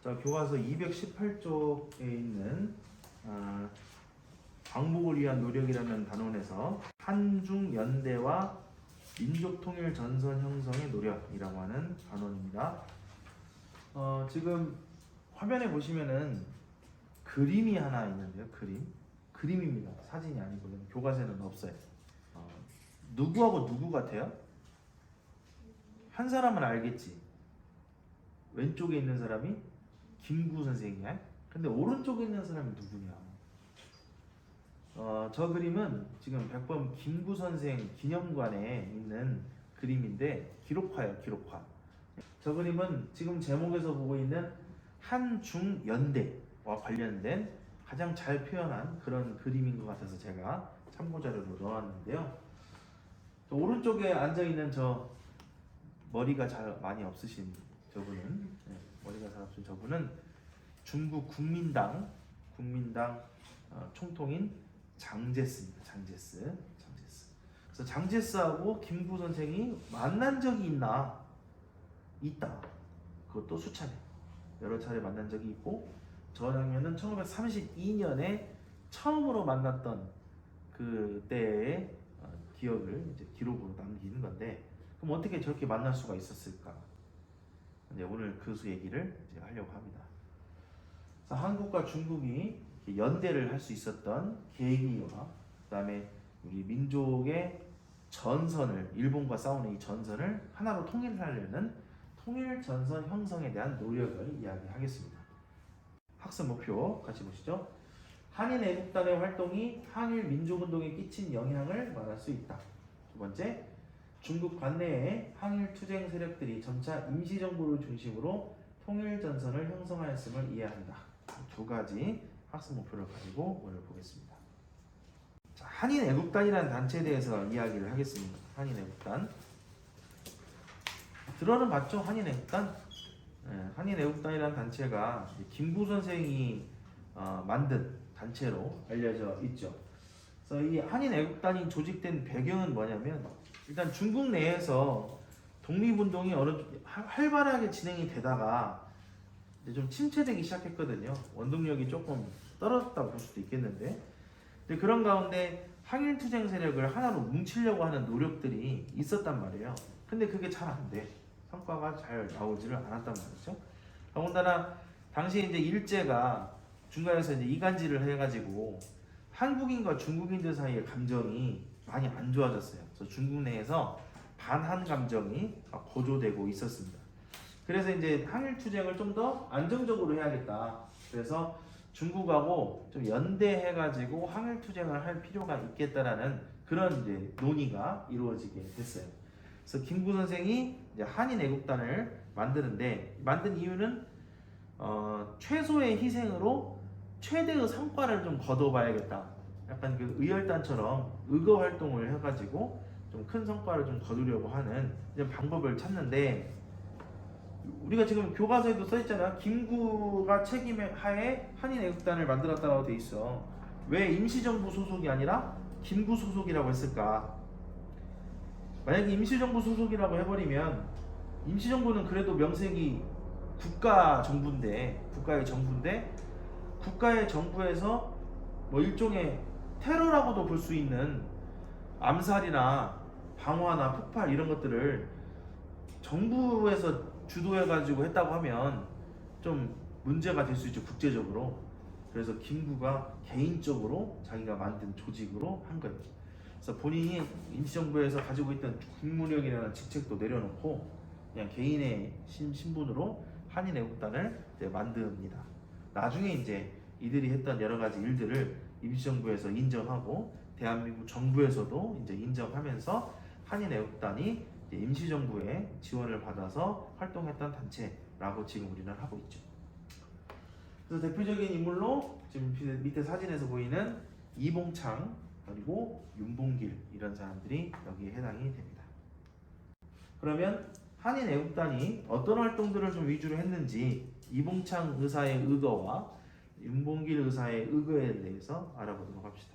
자, 교과서 218쪽에 있는 광복을 위한 노력이라는 단원에서 한중연대와 민족통일 전선 형성의 노력이라고 하는 단원입니다. 지금 화면에 보시면은 그림이 하나 있는데요. 그림입니다. 사진이 아니고요. 교과서에는 없어요. 누구하고 누구 같아요? 한 사람은 알겠지. 왼쪽에 있는 사람이 김구 선생이야. 근데 오른쪽에 있는 사람이 누구냐? 저 그림은 지금 100번 김구 선생 기념관에 있는 그림인데 기록화예요. 기록화. 저 그림은 지금 제목에서 보고 있는 한중연대와 관련된 가장 잘 표현한 그런 그림인 것 같아서 제가 참고자료로 넣어놨는데요. 오른쪽에 앉아있는 저 머리가 잘 많이 없으신 저분은, 머리가 잘 없으신 저분은 중국 국민당 총통인 장제스입니다. 장제스. 그래서 장제스하고 김구 선생이 만난 적이 있나? 있다. 그것도 수차례. 여러 차례 만난 적이 있고, 저 장면은 1932년에 처음으로 만났던 그때의 기억을 이제 기록으로 남기는 건데, 그럼 어떻게 저렇게 만날 수가 있었을까? 이제 오늘 그 얘기를 이제 하려고 합니다. 그래서 한국과 중국이 연대를 할 수 있었던 계기와 그다음에 우리 민족의 전선을, 일본과 싸우는 이 전선을 하나로 통일하려는 통일전선 형성에 대한 노력을 이야기하겠습니다. 학습 목표 같이 보시죠. 한인 애국단의 활동이 한일 민족운동에 끼친 영향을 말할 수 있다. 두 번째, 중국 관내의 항일 투쟁 세력들이 점차 임시정부를 중심으로 통일전선을 형성하였음을 이해한다. 두 가지 학습 목표를 가지고 오늘 보겠습니다. 자, 한인 애국단이라는 단체에 대해서 이야기를 하겠습니다. 한인 애국단. 들어는 봤죠? 한인 애국단? 한인 애국단이라는 단체가 김구 선생이 만든 단체로 알려져 있죠. 그래서 이 한인 애국단이 조직된 배경은 뭐냐면, 일단 중국 내에서 독립운동이 활발하게 진행이 되다가 이제 좀 침체되기 시작했거든요. 원동력이 조금 떨어졌다고 볼 수도 있겠는데, 근데 그런 가운데 항일투쟁 세력을 하나로 뭉치려고 하는 노력들이 있었단 말이에요. 근데 그게 잘 안 돼. 성과가 잘 나오지를 않았단 말이죠. 더군다나 당시에 이제 일제가 중간에서 이제 이간질을 해가지고 한국인과 중국인들 사이의 감정이 많이 안 좋아졌어요. 그래서 중국 내에서 반한 감정이 고조되고 있었습니다. 그래서 이제 항일 투쟁을 좀 더 안정적으로 해야겠다. 그래서 중국하고 좀 연대해가지고 항일 투쟁을 할 필요가 있겠다라는 그런 이제 논의가 이루어지게 됐어요. 그래서 김구 선생이 이제 한인 애국단을 만드는데, 만든 이유는 최소의 희생으로 최대의 성과를 좀 거둬봐야겠다. 약간 그 의열단처럼 의거 활동을 해가지고 좀 큰 성과를 좀 거두려고 하는 이런 방법을 찾는데, 우리가 지금 교과서에도 써있잖아. 김구가 책임하에 한인 애국단을 만들었다고 돼 있어. 왜 임시정부 소속이 아니라 김구 소속이라고 했을까? 만약에 임시정부 소속이라고 해버리면, 임시정부는 그래도 명색이 국가의 정부인데 국가의 정부에서 뭐 일종의 테러라고도 볼 수 있는 암살이나 방화나 폭발 이런 것들을 정부에서 주도해가지고 했다고 하면 좀 문제가 될 수 있죠, 국제적으로. 그래서 김구가 개인적으로 자기가 만든 조직으로 한 거예요. 그래서 본인이 임시정부에서 가지고 있던 국무력이라는 직책도 내려놓고 그냥 개인의 신분으로 한인 애국단을 이제 만듭니다. 나중에 이제 이들이 했던 여러 가지 일들을 임시정부에서 인정하고 대한민국 정부에서도 이제 인정하면서 한인 애국단이 임시정부의 지원을 받아서 활동했던 단체라고 지금 우리는 하고 있죠. 그래서 대표적인 인물로 지금 밑에 사진에서 보이는 이봉창 그리고 윤봉길 이런 사람들이 여기에 해당이 됩니다. 그러면 한인 애국단이 어떤 활동들을 좀 위주로 했는지 이봉창 의사의 의거와 윤봉길 의사의 의거에 대해서 알아보도록 합시다.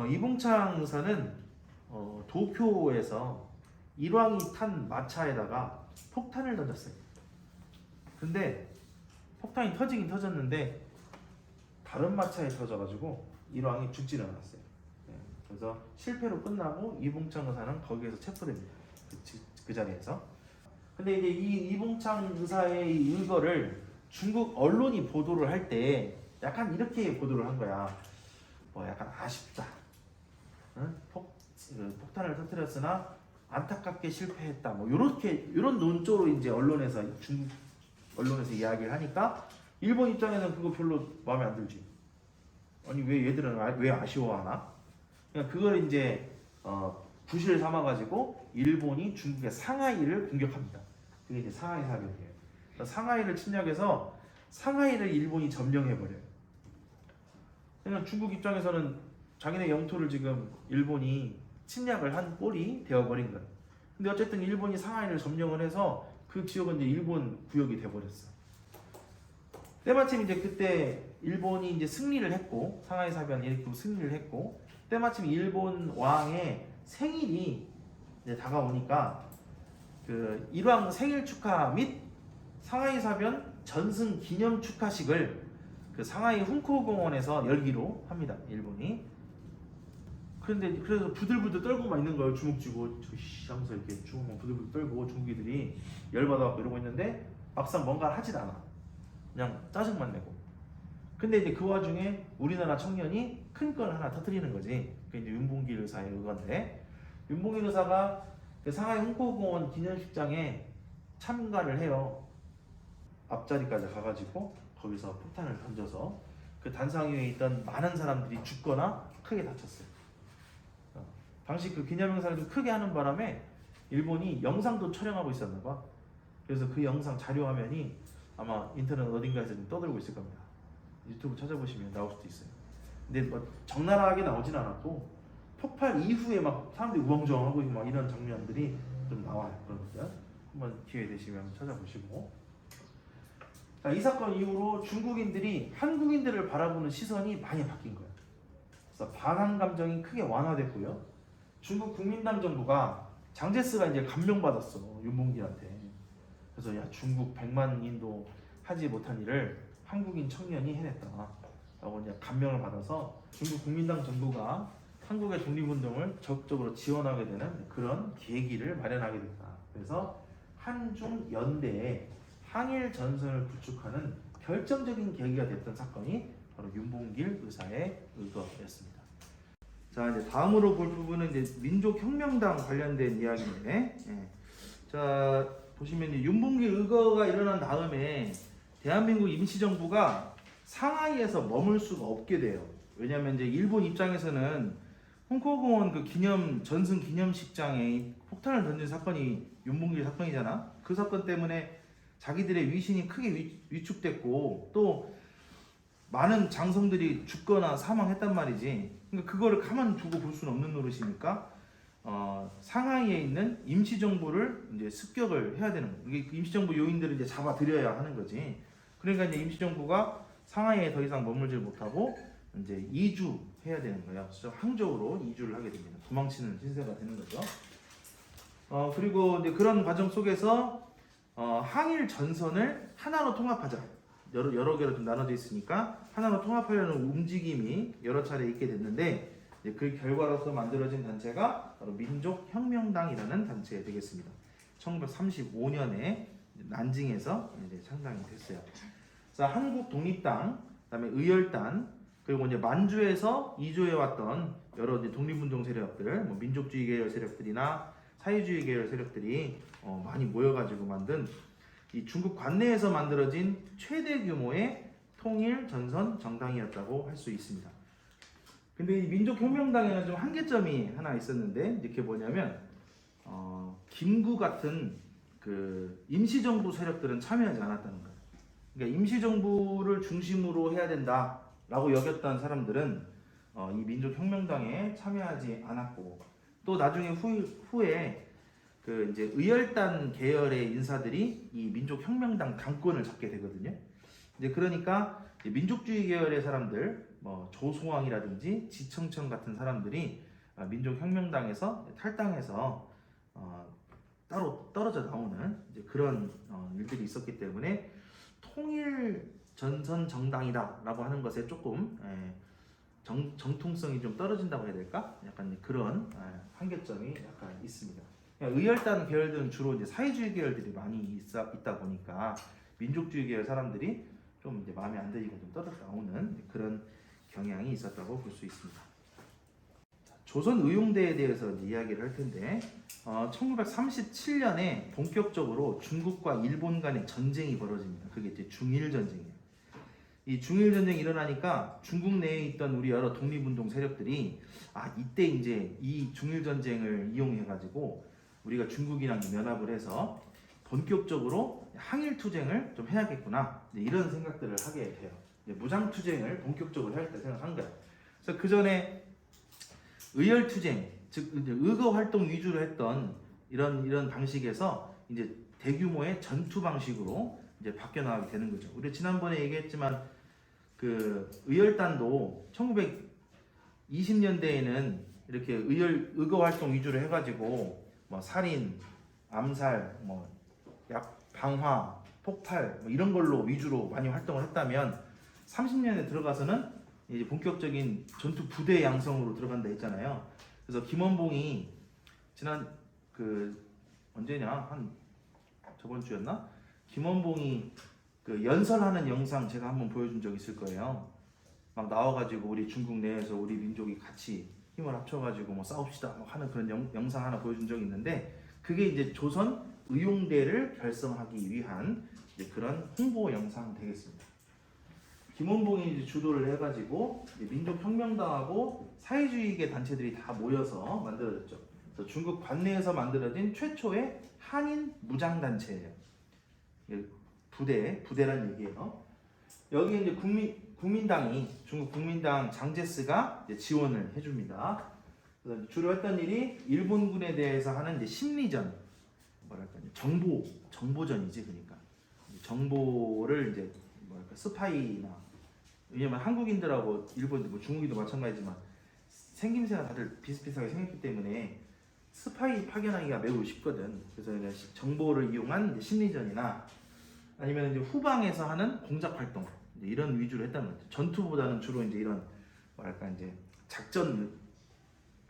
이봉창 의사는 도쿄에서 일왕이 탄 마차에다가 폭탄을 던졌어요. 근데 폭탄이 터지긴 터졌는데 다른 마차에 터져가지고 일왕이 죽지는 않았어요. 예, 그래서 실패로 끝나고 이봉창 의사는 거기에서 체포됩니다. 그 자리에서. 근데 이제 이 이봉창 의사의 이 의거를 중국 언론이 보도를 할 때 약간 이렇게 보도를 한 거야. 뭐 약간 아쉽다. 응? 폭탄을 터뜨렸으나 안타깝게 실패했다. 뭐 이런 논조로 이제 중국 언론에서 이야기를 하니까 일본 입장에는 그거 별로 마음에 안 들지. 아니 왜 얘들은 왜 아쉬워하나? 그냥 그걸 이제 부실 삼아가지고 일본이 중국의 상하이를 공격합니다. 그게 이제 상하이 사변이에요. 그러니까 상하이를 침략해서 상하이를 일본이 점령해버려요. 그냥 중국 입장에서는 자기네 영토를 지금 일본이 침략을 한 꼴이 되어버린 거예요. 근데 어쨌든 일본이 상하이를 점령을 해서 그 지역은 이제 일본 구역이 돼버렸어. 때마침 이제 그때 일본이 이제 승리를 했고 상하이 사변 일으키고 승리를 했고 때마침 일본 왕의 생일이 이제 다가오니까 그 일왕 생일 축하 및 상하이 사변 전승 기념 축하식을 그 상하이 훈코공원에서 열기로 합니다. 일본이. 그런데 그래서 부들부들 떨고만 있는 거예요. 주먹 쥐고 저씨 하면서 이렇게 주먹만 부들부들 떨고 중국인들이 열받아갖고 이러고 있는데 막상 뭔가를 하질 않아. 그냥 짜증만 내고. 근데 이제 그 와중에 우리나라 청년이 큰 걸 하나 터뜨리는 거지. 그게 이제 윤봉길 의사의 의건데 윤봉길 의사가 그 상하이 훈코공원 기념식장에 참가를 해요. 앞자리까지 가가지고 거기서 폭탄을 던져서 그 단상 위에 있던 많은 사람들이 죽거나 크게 다쳤어요. 당시 그 기념행사를 좀 크게 하는 바람에 일본이 영상도 촬영하고 있었나 봐. 그래서 그 영상 자료 화면이 아마 인터넷 어딘가에서 좀 떠들고 있을 겁니다. 유튜브 찾아보시면 나올 수도 있어요. 근데 뭐 적나라하게 나오진 않았고 폭발 이후에 막 사람들이 우왕좌왕하고 막 이런 장면들이 좀 나와요. 그런 것들 한번 기회 되시면 찾아보시고. 자, 이 사건 이후로 중국인들이 한국인들을 바라보는 시선이 많이 바뀐 거예요. 그래서 반한 감정이 크게 완화됐고요. 중국 국민당 정부가 장제스가 이제 감명받았어 윤봉길한테. 그래서 야 중국 100만인도 하지 못한 일을 한국인 청년이 해냈다 라고 이제 감명을 받아서 중국 국민당 정부가 한국의 독립운동을 적극적으로 지원하게 되는 그런 계기를 마련하게 됐다. 그래서 한중 연대에 항일 전선을 구축하는 결정적인 계기가 됐던 사건이 바로 윤봉길 의사의 의거였습니다. 자, 이제 다음으로 볼 부분은 이제 민족혁명당 관련된 이야기인데, 자 보시면 이제 윤봉길 의거가 일어난 다음에 대한민국 임시정부가 상하이에서 머물 수가 없게 돼요. 왜냐하면 이제 일본 입장에서는 홍코공원 그 전승 기념식장에 폭탄을 던진 사건이 윤봉길 사건이잖아. 그 사건 때문에 자기들의 위신이 크게 위축됐고 또 많은 장성들이 죽거나 사망했단 말이지. 그러니까 그거를 가만 두고 볼 수는 없는 노릇이니까 상하이에 있는 임시정부를 이제 습격을 해야 되는 거예요. 이게 임시정부 요인들을 이제 잡아들여야 하는 거지. 그러니까 이제 임시정부가 상하이에 더 이상 머물지 못하고 이제 이주해야 되는 거예요. 그래서 항저우로 이주를 하게 됩니다. 도망치는 신세가 되는 거죠. 그리고 이제 그런 과정 속에서 항일 전선을 하나로 통합하자. 여러 개로 좀 나눠져 있으니까 하나로 통합하려는 움직임이 여러 차례 있게 됐는데 그 결과로서 만들어진 단체가 바로 민족혁명당이라는 단체가 되겠습니다. 1935년에 난징에서 이제 창당이 됐어요. 그래서 한국 독립당, 그다음에 의열단, 그리고 이제 만주에서 이주해왔던 여러 이제 독립운동 세력들, 뭐 민족주의 계열 세력들이나 사회주의 계열 세력들이 많이 모여가지고 만든 이 중국 관내에서 만들어진 최대 규모의 통일 전선 정당이었다고 할 수 있습니다. 근데 이 민족혁명당에는 좀 한계점이 하나 있었는데 이게 뭐냐면 김구 같은 그 임시정부 세력들은 참여하지 않았다는 거예요. 그러니까 임시정부를 중심으로 해야 된다라고 여겼던 사람들은 이 민족혁명당에 참여하지 않았고 또 나중에 후에 그 이제 의열단 계열의 인사들이 이 민족혁명당 당권을 잡게 되거든요. 이제 그러니까 이제 민족주의 계열의 사람들, 뭐 조소왕이라든지 지청천 같은 사람들이 민족혁명당에서 탈당해서 따로 떨어져 나오는 이제 그런 일들이 있었기 때문에 통일 전선 정당이다라고 하는 것에 조금 정통성이 좀 떨어진다고 해야 될까? 약간 그런 한계점이 약간 있습니다. 그러니까 의열단 계열들은 주로 이제 사회주의 계열들이 많이 있다 보니까 민족주의 계열 사람들이 좀 이제 마음에 안 드니까 좀 떨어져 나오는 그런 경향이 있었다고 볼 수 있습니다. 조선 의용대에 대해서 이제 이야기를 할 텐데 1937년에 본격적으로 중국과 일본 간의 전쟁이 벌어집니다. 그게 이제 중일 전쟁이에요. 이 중일 전쟁이 일어나니까 중국 내에 있던 우리 여러 독립운동 세력들이 이때 이제 이 중일 전쟁을 이용해 가지고 우리가 중국이랑 연합을 해서 본격적으로 항일 투쟁을 좀 해야겠구나 이런 생각들을 하게 돼요. 무장 투쟁을 본격적으로 해야겠다 생각한 거예요. 그래서 그 전에 의열 투쟁, 즉 의거 활동 위주로 했던 이런 방식에서 이제 대규모의 전투 방식으로 이제 바뀌어 나가게 되는 거죠. 우리 지난번에 얘기했지만 그 의열단도 1920년대에는 이렇게 의거 활동 위주로 해가지고 뭐 살인, 암살, 방화, 폭발 이런 걸로 위주로 많이 활동을 했다면 30년에 들어가서는 이제 본격적인 전투 부대 양성으로 들어간다 했잖아요. 그래서 김원봉이 지난 언제냐 한 저번 주였나? 김원봉이 그 연설하는 영상 제가 한번 보여준 적 있을 거예요. 막 나와가지고 우리 중국 내에서 우리 민족이 같이 힘을 합쳐가지고 뭐 싸웁시다 하는 그런 영상 하나 보여준 적이 있는데 그게 이제 조선 의용대를 결성하기 위한 이제 그런 홍보 영상 되겠습니다. 김원봉이 이제 주도를 해가지고 민족혁명당하고 사회주의계 단체들이 다 모여서 만들어졌죠. 그래서 중국 관내에서 만들어진 최초의 한인 무장단체예요. 부대란 얘기예요. 여기 이제 국민당이 중국 국민당 장제스가 이제 지원을 해줍니다. 그래서 주로 했던 일이 일본군에 대해서 하는 이제 심리전, 정보전이지 그러니까 정보를 이제 스파이나 왜냐면 한국인들하고 일본 중국인도 마찬가지지만 생김새가 다들 비슷비슷하게 생겼기 때문에 스파이 파견하기가 매우 쉽거든. 그래서 이제 정보를 이용한 이제 심리전이나 아니면 이제 후방에서 하는 공작 활동 이런 위주로 했다는 거죠. 전투보다는 주로 이제 이런 이제 작전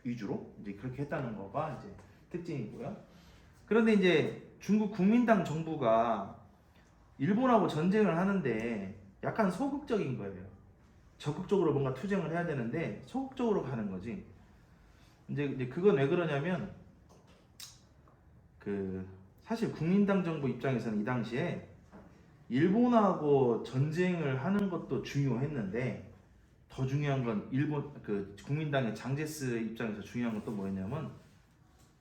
위주로 이제 그렇게 했다는 거가 이제 특징이고요. 그런데 이제 중국 국민당 정부가 일본하고 전쟁을 하는데 약간 소극적인 거예요. 적극적으로 뭔가 투쟁을 해야 되는데 소극적으로 가는 거지. 이제 그건 왜 그러냐면 사실 국민당 정부 입장에서는 이 당시에 일본하고 전쟁을 하는 것도 중요했는데 더 중요한 건 일본 국민당의 장제스 입장에서 중요한 건 또 뭐였냐면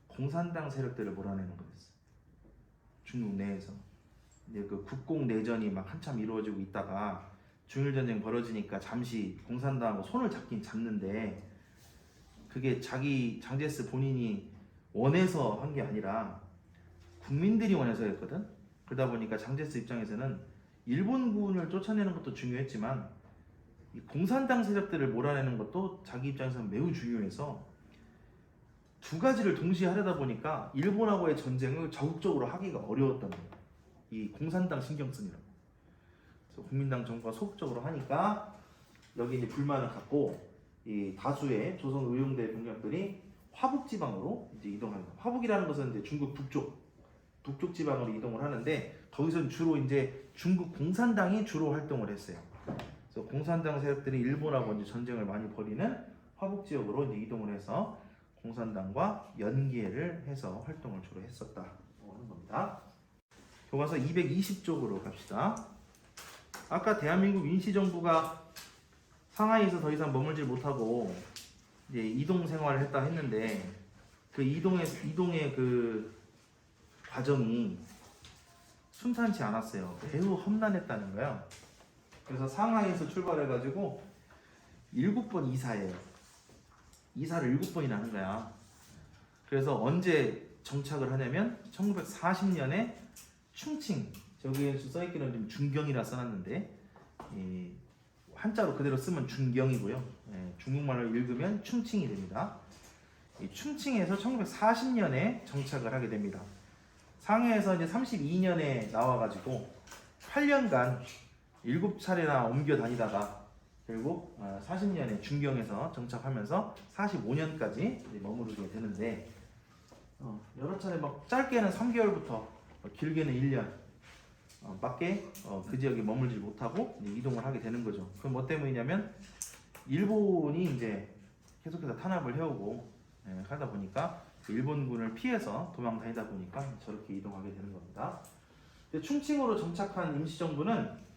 공산당 세력들을 몰아내는 거였어. 중국 내에서 이제 국공 내전이 막 한참 이루어지고 있다가 중일 전쟁 벌어지니까 잠시 공산당하고 손을 잡긴 잡는데 그게 자기 장제스 본인이 원해서 한 게 아니라 국민들이 원해서 했거든. 그러다 보니까 장제스 입장에서는 일본군을 쫓아내는 것도 중요했지만 이 공산당 세력들을 몰아내는 것도 자기 입장에서는 매우 중요해서 두 가지를 동시에 하려다 보니까 일본하고의 전쟁을 적극적으로 하기가 어려웠던 거예요. 이 공산당 신경 쓰느라고. 그래서 국민당 정부가 소극적으로 하니까 여기 이제 불만을 갖고 이 다수의 조선 의용대 병력들이 화북 지방으로 이제 이동합니다. 화북이라는 것은 이제 중국 북쪽 지방으로 이동을 하는데 거기서는 주로 이제 중국 공산당이 주로 활동을 했어요. 그래서 공산당 세력들이 일본하고 이제 전쟁을 많이 벌이는 화북 지역으로 이제 이동을 해서 공산당과 연계를 해서 활동을 주로 했었다고 하는 겁니다. 교과서 220쪽으로 갑시다. 아까 대한민국 임시정부가 상하이에서 더 이상 머물지 못하고 이제 이동 생활을 했다 했는데 그 이동의 그 과정이 순탄치 않았어요. 매우 험난했다는 거예요. 그래서 상하이에서 출발해가지고 7번 이사해요. 이사를 7번이나 하는 거야. 그래서 언제 정착을 하냐면 1940년에 충칭, 저기에 써있기는 좀 중경이라 써놨는데 한자로 그대로 쓰면 중경이고요. 중국말로 읽으면 충칭이 됩니다. 이 충칭에서 1940년에 정착을 하게 됩니다. 상해에서 이제 32년에 나와가지고 8년간 7차례나 옮겨 다니다가 결국 40년에 중경에서 정착하면서 45년까지 머무르게 되는데 여러 차례 막 짧게는 3개월부터 길게는 1년 밖에 그 지역에 머물지 못하고 이동을 하게 되는 거죠. 그럼 뭐 때문이냐면 일본이 이제 계속해서 탄압을 해오고 하다 보니까 그 일본군을 피해서 도망 다니다 보니까 저렇게 이동하게 되는 겁니다. 충칭으로 정착한 임시정부는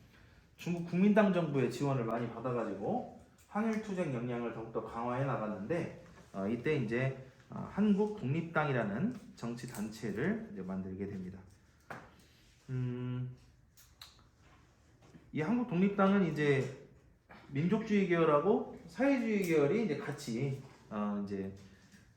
중국 국민당 정부의 지원을 많이 받아가지고 항일투쟁 역량을 더욱더 강화해 나갔는데 이때 이제 한국 독립당이라는 정치 단체를 이제 만들게 됩니다. 이 한국 독립당은 이제 민족주의 계열하고 사회주의 계열이 이제 같이 이제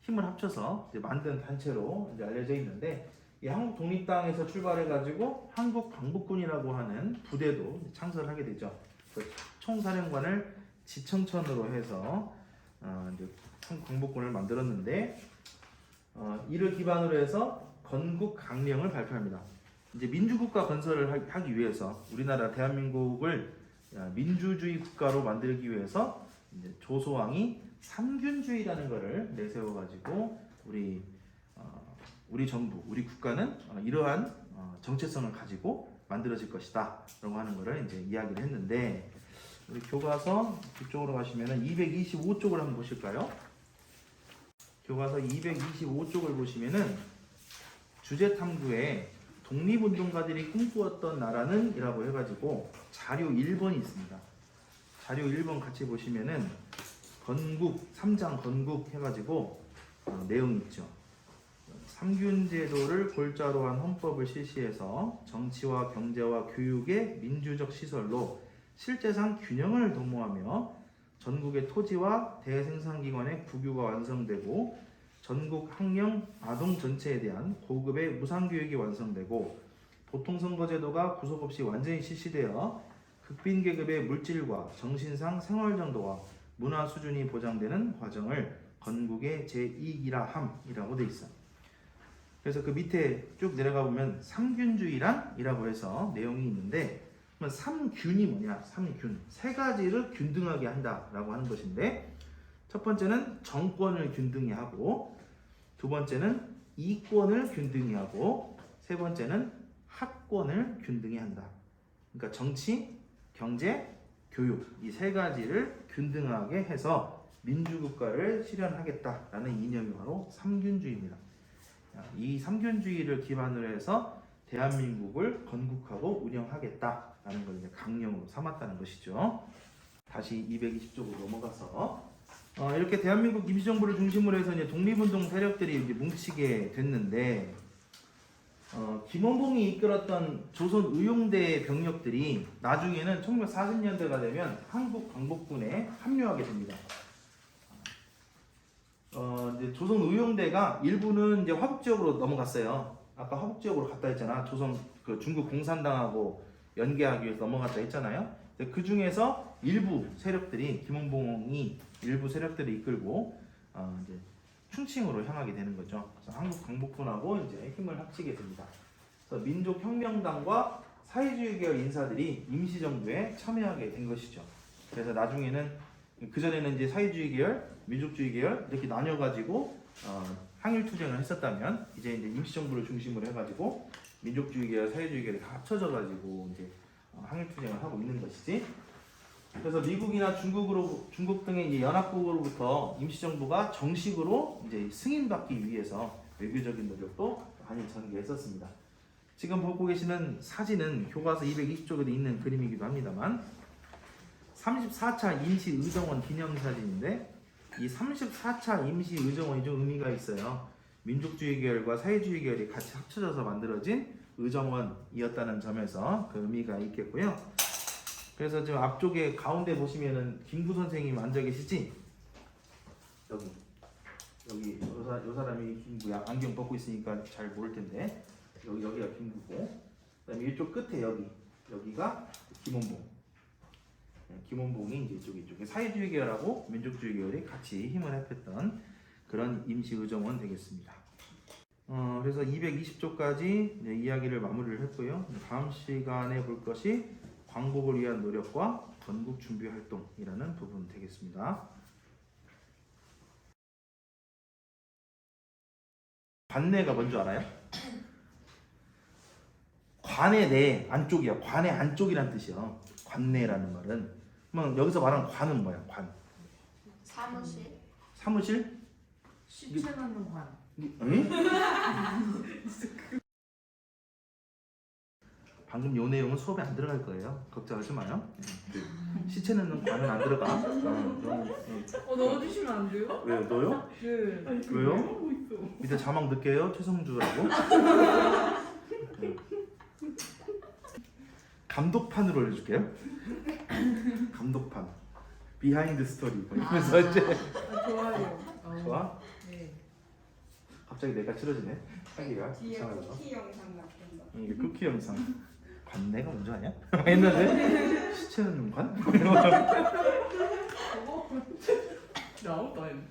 힘을 합쳐서 이제 만든 단체로 이제 알려져 있는데 이 한국 독립당에서 출발해가지고 한국 광복군이라고 하는 부대도 창설을 하게 되죠. 그 총사령관을 지청천으로 해서 이제 한국 광복군을 만들었는데 이를 기반으로 해서 건국 강령을 발표합니다. 이제 민주국가 건설을 하기 위해서 우리나라 대한민국을 민주주의 국가로 만들기 위해서 이제 조소왕이 삼균주의라는 것을 내세워가지고 우리 정부, 우리 국가는 이러한 정체성을 가지고 만들어질 것이다 라고 하는 것을 이제 이야기를 했는데 우리 교과서 뒤쪽으로 가시면은 225쪽을 한번 보실까요? 교과서 225쪽을 보시면은 주제탐구에 독립운동가들이 꿈꾸었던 나라는 이라고 해가지고 자료 1번이 있습니다. 자료 1번 같이 보시면은 건국, 3장 건국 해가지고 내용이 있죠. 삼균제도를 골자로 한 헌법을 실시해서 정치와 경제와 교육의 민주적 시설로 실제상 균형을 도모하며 전국의 토지와 대생산기관의 국유가 완성되고 전국 학령 아동 전체에 대한 고급의 무상교육이 완성되고 보통선거제도가 구속 없이 완전히 실시되어 극빈계급의 물질과 정신상 생활정도와 문화 수준이 보장되는 과정을 건국의 제2기라 함이라고 되어 있어요. 그래서 그 밑에 쭉 내려가 보면 삼균주의란 이라고 해서 내용이 있는데 삼균이 뭐냐? 삼균. 세 가지를 균등하게 한다라고 하는 것인데 첫 번째는 정권을 균등히 하고 두 번째는 이권을 균등히 하고 세 번째는 학권을 균등히 한다. 그러니까 정치, 경제, 교육 이 세 가지를 균등하게 해서 민주국가를 실현하겠다라는 이념이 바로 삼균주의입니다. 이 삼균주의를 기반으로 해서 대한민국을 건국하고 운영하겠다라는 걸 이제 강령으로 삼았다는 것이죠. 다시 220쪽으로 넘어가서 이렇게 대한민국 임시정부를 중심으로 해서 이제 독립운동 세력들이 이제 뭉치게 됐는데 김원봉이 이끌었던 조선 의용대 병력들이 나중에는 1940년대가 되면 한국 광복군에 합류하게 됩니다. 이제 조선 의용대가 일부는 이제 화북 지역으로 넘어갔어요. 아까 화북 지역으로 갔다 했잖아. 조선 그 중국 공산당하고 연계하기 위해서 넘어갔다 했잖아요. 그 중에서 일부 세력들이 김원봉이 일부 세력들을 이끌고 이제 충칭으로 향하게 되는 거죠. 그래서 한국 광복군하고 이제 힘을 합치게 됩니다. 그래서 민족혁명당과 사회주의 계열 인사들이 임시정부에 참여하게 된 것이죠. 그래서 나중에는 그 전에는 이제 사회주의 계열, 민족주의 계열 이렇게 나뉘어가지고 항일투쟁을 했었다면 이제 임시정부를 중심으로 해가지고 민족주의 계열, 사회주의 계열이 다 합쳐져가지고 이제 항일투쟁을 하고 있는 것이지. 그래서 미국이나 중국 등의 이제 연합국으로부터 임시정부가 정식으로 이제 승인받기 위해서 외교적인 노력도 많이 전개했었습니다. 지금 보고 계시는 사진은 교과서 220쪽에도 있는 그림이기도 합니다만 34차 임시의정원 기념사진인데 이 34차 임시의정원이 좀 의미가 있어요. 민족주의 계열과 사회주의 계열이 같이 합쳐져서 만들어진 의정원이었다는 점에서 그 의미가 있겠고요. 그래서 지금 앞쪽에 가운데 보시면은 김구 선생님 앉아 계시지? 여기 요 사람이 김구야. 안경 벗고 있으니까 잘 모를 텐데 여기가 김구고 그다음에 이쪽 끝에 여기가 김원봉. 김원봉이 이제 이쪽에 사회주의 계열하고 민족주의 계열이 같이 힘을 합했던 그런 임시의정원 되겠습니다. 그래서 220조까지 이야기를 마무리를 했고요. 다음 시간에 볼 것이 광복을 위한 노력과 건국 준비 활동이라는 부분 되겠습니다. 관내가 뭔지 알아요? 관의 내 안쪽이야. 관의 안쪽이란 뜻이야. 관내라는 말은. 그럼 여기서 말하는 관은 뭐야? 관. 사무실. 사무실? 시체 넣는 관. 응? 방금 요 내용은 수업에 안 들어갈 거예요. 걱정하지 마요. 시체 넣는 관은 안 들어가. 넣어주시면 안 돼요? 왜요? 너요? 네. 왜요? 하고 있어. 밑에 자막 넣을게요. 최성주라고. 감독판으로 올려줄게요. 감독판. 비하인드 스토리. 그래서 이제 좋아요. 좋아? 네. 갑자기 내가 싫어지네. 하기가 뒤에 이상하죠. 쿠키 영상 같은 거. 이게 쿠키 영상. 관내가 먼저 아니야? 했는데 시체는 관? 나 아무것도 안 했는데.